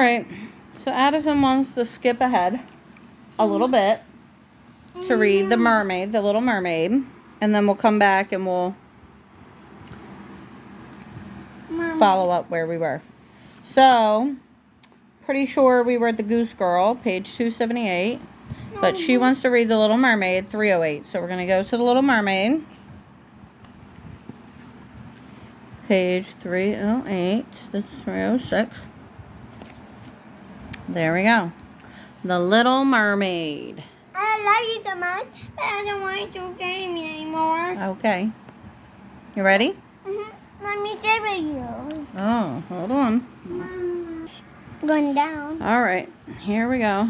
Alright, so Addison wants to skip ahead a little bit to read The Mermaid, The Little Mermaid, and then we'll come back and we'll follow up where we were. So, pretty sure we were at the Goose Girl, page 278, but she wants to read The Little Mermaid, 308. So we're going to go to The Little Mermaid, page 308, this is 306. There we go. The Little Mermaid. I love you so much, but I don't want to game anymore. Okay. You ready? Let me stay with you. Oh, hold on. Going down. All right, here we go.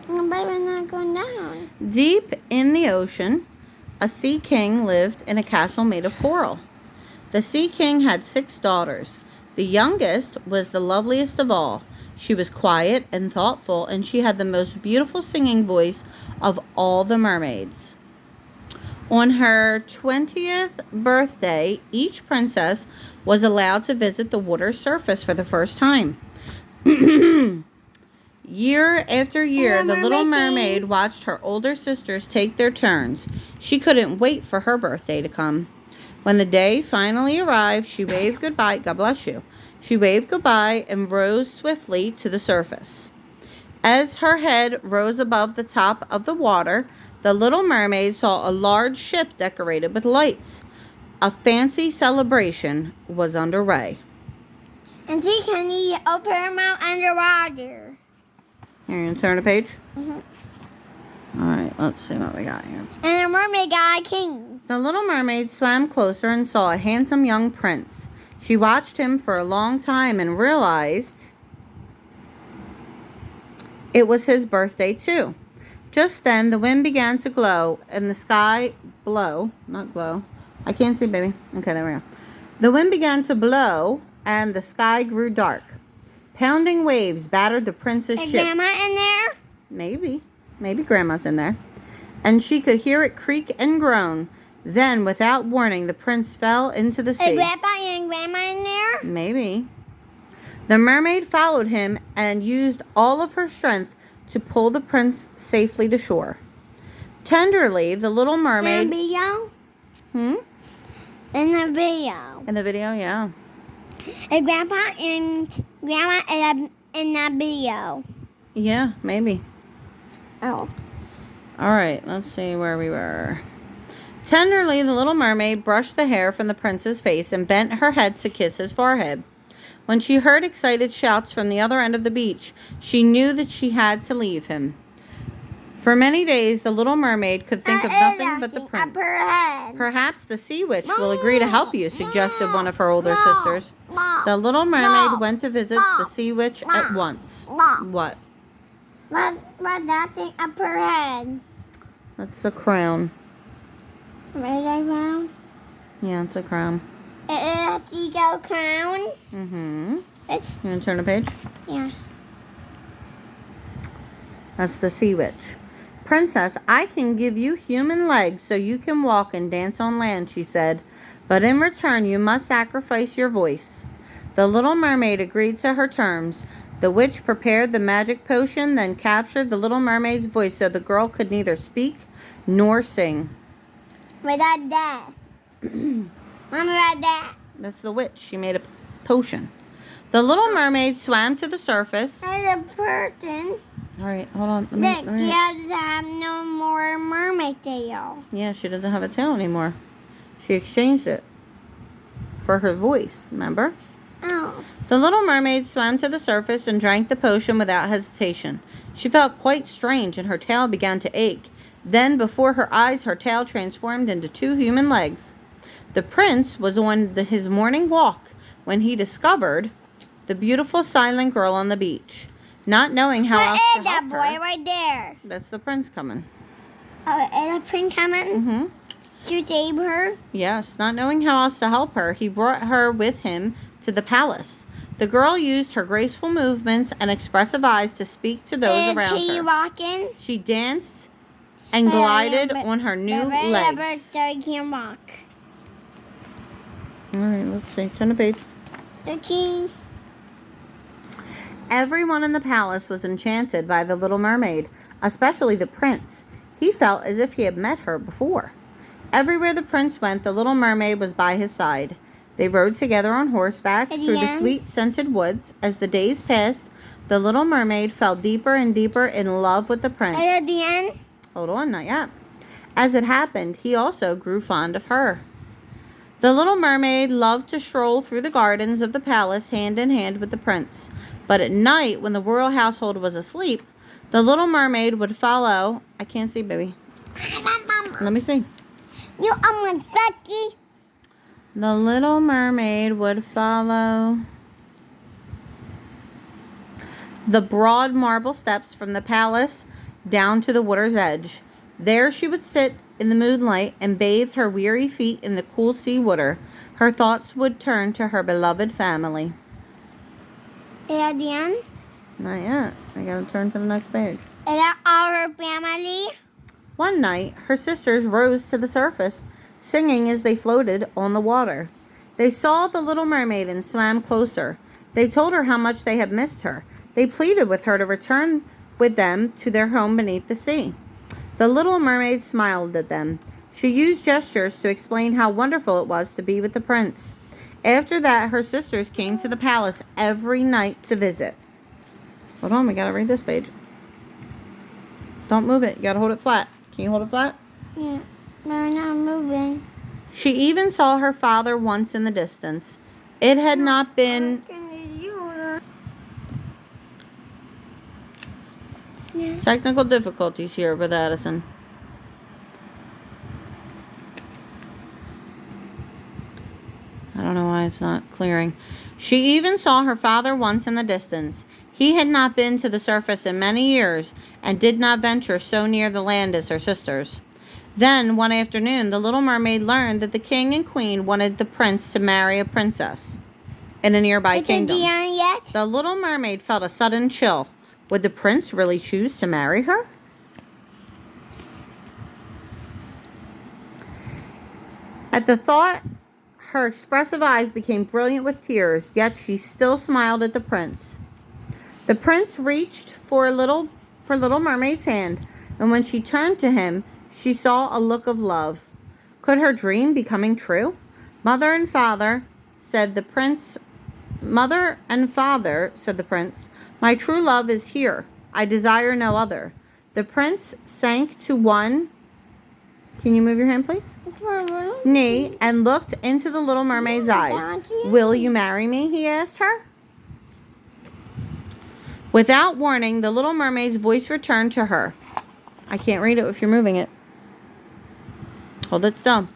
But we're not going down. Deep in the ocean, a sea king lived in a castle made of coral. The sea king had 6 daughters. The youngest was the loveliest of all. She was quiet and thoughtful, and she had the most beautiful singing voice of all the mermaids. On her 20th birthday, each princess was allowed to visit the water's surface for the first time. Year after year, the Little Mermaid watched her older sisters take their turns. She couldn't wait for her birthday to come. When the day finally arrived, she waved goodbye. God bless you. She waved goodbye and rose swiftly to the surface. As her head rose above the top of the water, the Little Mermaid saw a large ship decorated with lights. A fancy celebration was underway. And she can open her mouth underwater. Here, you gonna turn the page? Alright, let's see what we got here. And the mermaid got a king. The Little Mermaid swam closer and saw a handsome young prince. She watched him for a long time and realized it was his birthday too. Just then, the wind began to glow and the sky not glow. I can't see, baby. Okay, there we go. The wind began to blow and the sky grew dark. Pounding waves battered the prince's ship. Is Grandma in there? Maybe. Maybe Grandma's in there. And she could hear it creak and groan. Then, without warning, the prince fell into the sea. Is Grandpa and Grandma in there? Maybe. The mermaid followed him and used all of her strength to pull the prince safely to shore. Tenderly, the Little Mermaid... In the video? In the video. In the video, yeah. Is Grandpa and Grandma in that video? Yeah, maybe. Oh. All right, let's see where we were. Tenderly, the Little Mermaid brushed the hair from the prince's face and bent her head to kiss his forehead. When she heard excited shouts from the other end of the beach, she knew that she had to leave him. For many days, the Little Mermaid could think of nothing but the prince. Perhaps the Sea Witch will agree to help you, suggested one of her older sisters. The Little Mermaid went to visit the Sea Witch at once. What? What's that thing up her head? That's a crown. Right, that crown? Yeah, it's a crown. It's a eagle crown? You want to turn the page? Yeah. That's the Sea Witch. Princess, I can give you human legs so you can walk and dance on land, she said. But in return, you must sacrifice your voice. The Little Mermaid agreed to her terms. The witch prepared the magic potion, then captured the Little Mermaid's voice so the girl could neither speak nor sing. Without that. Mama, without that. That's the witch. She made a potion. The Little Mermaid swam to the surface. As a person. All right, hold on. Look, she doesn't have no more mermaid tail. Yeah, she doesn't have a tail anymore. She exchanged it for her voice, remember? Oh. The Little Mermaid swam to the surface and drank the potion without hesitation. She felt quite strange and her tail began to ache. Then, before her eyes, her tail transformed into 2 human legs. The prince was on his morning walk when he discovered the beautiful silent girl on the beach. Not knowing how else to help that boy her, right there? that's the prince coming. Oh, is the prince coming? To save her? Yes, not knowing how else to help her, he brought her with him to the palace. The girl used her graceful movements and expressive eyes to speak to those around Is he her. walking? She danced and glided on her new legs. So he can walk. All right, let's see. Turn the page. 13. Everyone in the palace was enchanted by the little mermaid, especially the prince. He felt as if he had met her before. Everywhere the prince went, the little mermaid was by his side. They rode together on horseback through the sweet scented woods. As the days passed, the little mermaid fell deeper and deeper in love with the prince. And at the end? Hold on, not yet. As it happened, he also grew fond of her. The little mermaid loved to stroll through the gardens of the palace hand in hand with the prince. But at night, when the royal household was asleep, the little mermaid would follow. I can't see, baby. Let me see. You are my ducky. The little mermaid would follow the broad marble steps from the palace down to the water's edge. There she would sit in the moonlight and bathe her weary feet in the cool sea water. Her thoughts would turn to her beloved family. At the end? Not yet. I gotta turn to the next page. Is that all her family? One night, her sisters rose to the surface, singing as they floated on the water. They saw the little mermaid and swam closer. They told her how much they had missed her. They pleaded with her to return with them to their home beneath the sea. The little mermaid smiled at them. She used gestures to explain how wonderful it was to be with the prince. After that, her sisters came to the palace every night to visit. Hold on, we gotta read this page. Don't move it. You gotta hold it flat. Can you hold it flat? Yeah, they're not moving. She even saw her father once in the distance. It had not been technical difficulties here with Addison. I don't know why it's not clearing. She even saw her father once in the distance. He had not been to the surface in many years and did not venture so near the land as her sisters. Then, one afternoon, the little mermaid learned that the king and queen wanted the prince to marry a princess in a nearby kingdom. Yet? The little mermaid felt a sudden chill. Would the prince really choose to marry her? At the thought, her expressive eyes became brilliant with tears, yet she still smiled at the prince. The prince reached for little mermaid's hand, and when she turned to him, she saw a look of love. Could her dream be coming true? Mother and father, said the prince, my true love is here. I desire no other. The prince sank to one, can you move your hand, please? Knee, and looked into the little mermaid's eyes. Will you marry me? He asked her. Without warning, the little mermaid's voice returned to her. I can't read it if you're moving it. Hold it still.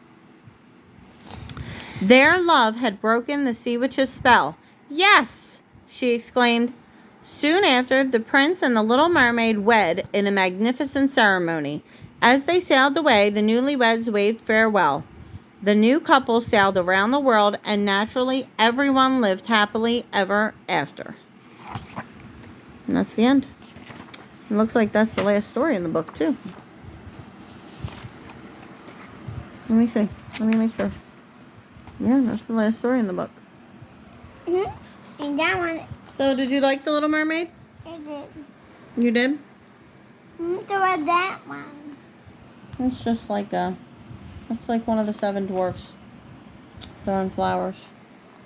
Their love had broken the sea witch's spell. Yes, she exclaimed. Soon after, the prince and the little mermaid wed in a magnificent ceremony. As they sailed away, the newlyweds waved farewell. The new couple sailed around the world, and naturally, everyone lived happily ever after. And that's the end. It looks like that's the last story in the book, too. Let me see. Let me make sure. Yeah, that's the last story in the book. And that one. So, did you like The Little Mermaid? I did. You did? So was that one. It's just like it's like one of the 7 dwarfs. They're on flowers.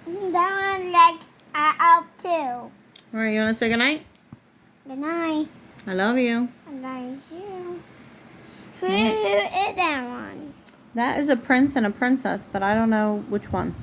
That one like up too. All right, you want to say goodnight? Good night. I love you. I love you. Who is that one? That is a prince and a princess, but I don't know which one.